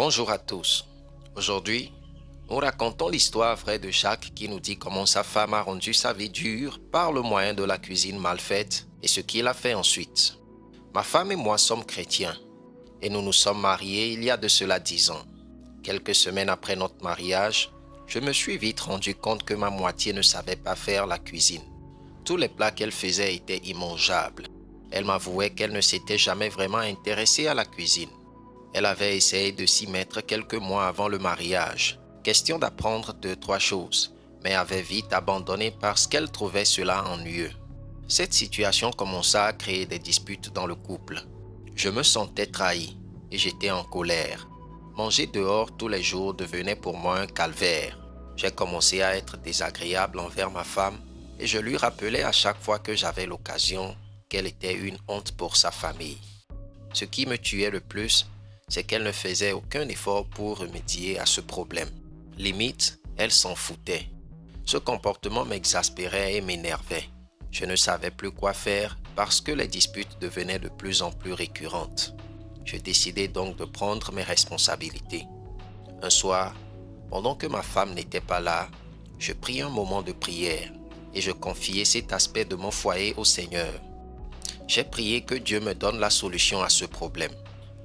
Bonjour à tous. Aujourd'hui, nous racontons l'histoire vraie de Jacques qui nous dit comment sa femme a rendu sa vie dure par le moyen de la cuisine mal faite et ce qu'il a fait ensuite. Ma femme et moi sommes chrétiens et nous nous sommes mariés il y a de cela 10 ans. Quelques semaines après notre mariage, je me suis vite rendu compte que ma moitié ne savait pas faire la cuisine. Tous les plats qu'elle faisait étaient immangeables. Elle m'avouait qu'elle ne s'était jamais vraiment intéressée à la cuisine. Elle avait essayé de s'y mettre quelques mois avant le mariage, question d'apprendre 2-3 choses, mais avait vite abandonné parce qu'elle trouvait cela ennuyeux. Cette situation commença à créer des disputes dans le couple. Je me sentais trahi et j'étais en colère. Manger dehors tous les jours devenait pour moi un calvaire. J'ai commencé à être désagréable envers ma femme et je lui rappelais à chaque fois que j'avais l'occasion qu'elle était une honte pour sa famille. Ce qui me tuait le plus, c'est qu'elle ne faisait aucun effort pour remédier à ce problème. Limite, elle s'en foutait. Ce comportement m'exaspérait et m'énervait. Je ne savais plus quoi faire parce que les disputes devenaient de plus en plus récurrentes. Je décidai donc de prendre mes responsabilités. Un soir, pendant que ma femme n'était pas là, je pris un moment de prière et je confiai cet aspect de mon foyer au Seigneur. J'ai prié que Dieu me donne la solution à ce problème.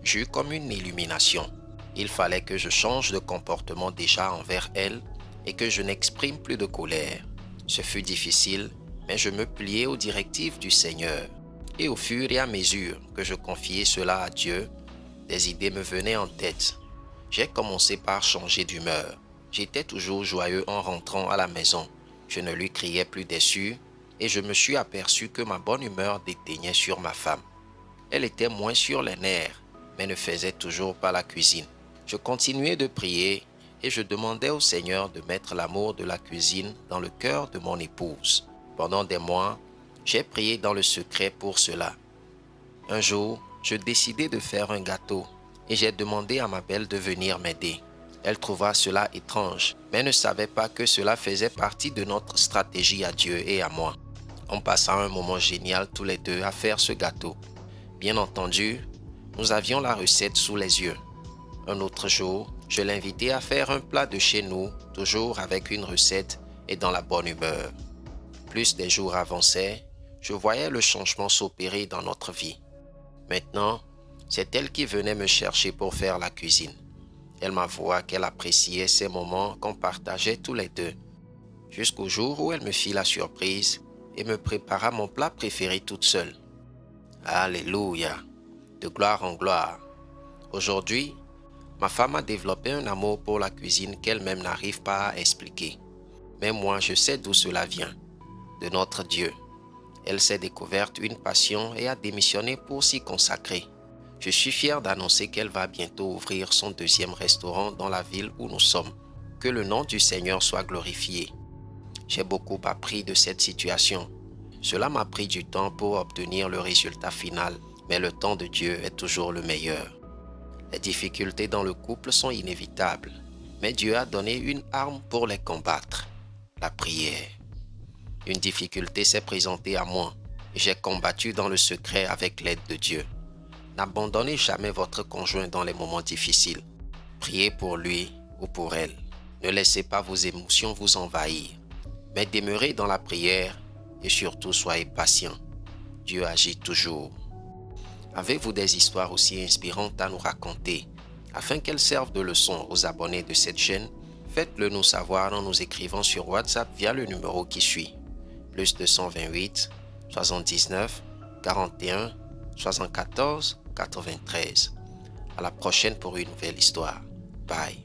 J'eus comme une illumination. Il fallait que je change de comportement déjà envers elle et que je n'exprime plus de colère. Ce fut difficile, mais je me pliai aux directives du Seigneur. Et au fur et à mesure que je confiais cela à Dieu, des idées me venaient en tête. J'ai commencé par changer d'humeur. J'étais toujours joyeux en rentrant à la maison. Je ne lui criais plus dessus et je me suis aperçu que ma bonne humeur déteignait sur ma femme. Elle était moins sur les nerfs, mais ne faisait toujours pas la cuisine. Je continuais de prier et je demandais au Seigneur de mettre l'amour de la cuisine dans le cœur de mon épouse. Pendant des mois, j'ai prié dans le secret pour cela. Un jour, je décidai de faire un gâteau et j'ai demandé à ma belle de venir m'aider. Elle trouva cela étrange, mais ne savait pas que cela faisait partie de notre stratégie à Dieu et à moi. On passa un moment génial tous les deux à faire ce gâteau. Bien entendu, nous avions la recette sous les yeux. Un autre jour, je l'invitai à faire un plat de chez nous, toujours avec une recette et dans la bonne humeur. Plus les jours avançaient, je voyais le changement s'opérer dans notre vie. Maintenant, c'est elle qui venait me chercher pour faire la cuisine. Elle m'avoua qu'elle appréciait ces moments qu'on partageait tous les deux, jusqu'au jour où elle me fit la surprise et me prépara mon plat préféré toute seule. Alléluia, de gloire en gloire. Aujourd'hui, ma femme a développé un amour pour la cuisine qu'elle-même n'arrive pas à expliquer. Mais moi, je sais d'où cela vient, de notre Dieu. Elle s'est découverte une passion et a démissionné pour s'y consacrer. Je suis fier d'annoncer qu'elle va bientôt ouvrir son 2e restaurant dans la ville où nous sommes. Que le nom du Seigneur soit glorifié. J'ai beaucoup appris de cette situation. Cela m'a pris du temps pour obtenir le résultat final, mais le temps de Dieu est toujours le meilleur. Les difficultés dans le couple sont inévitables, mais Dieu a donné une arme pour les combattre, la prière. Une difficulté s'est présentée à moi et j'ai combattu dans le secret avec l'aide de Dieu. N'abandonnez jamais votre conjoint dans les moments difficiles. Priez pour lui ou pour elle. Ne laissez pas vos émotions vous envahir, mais demeurez dans la prière et surtout soyez patient. Dieu agit toujours. Avez-vous des histoires aussi inspirantes à nous raconter afin qu'elles servent de leçon aux abonnés de cette chaîne? Faites-le nous savoir en nous écrivant sur WhatsApp via le numéro qui suit. +228 79 41 74 93. À la prochaine pour une nouvelle histoire. Bye.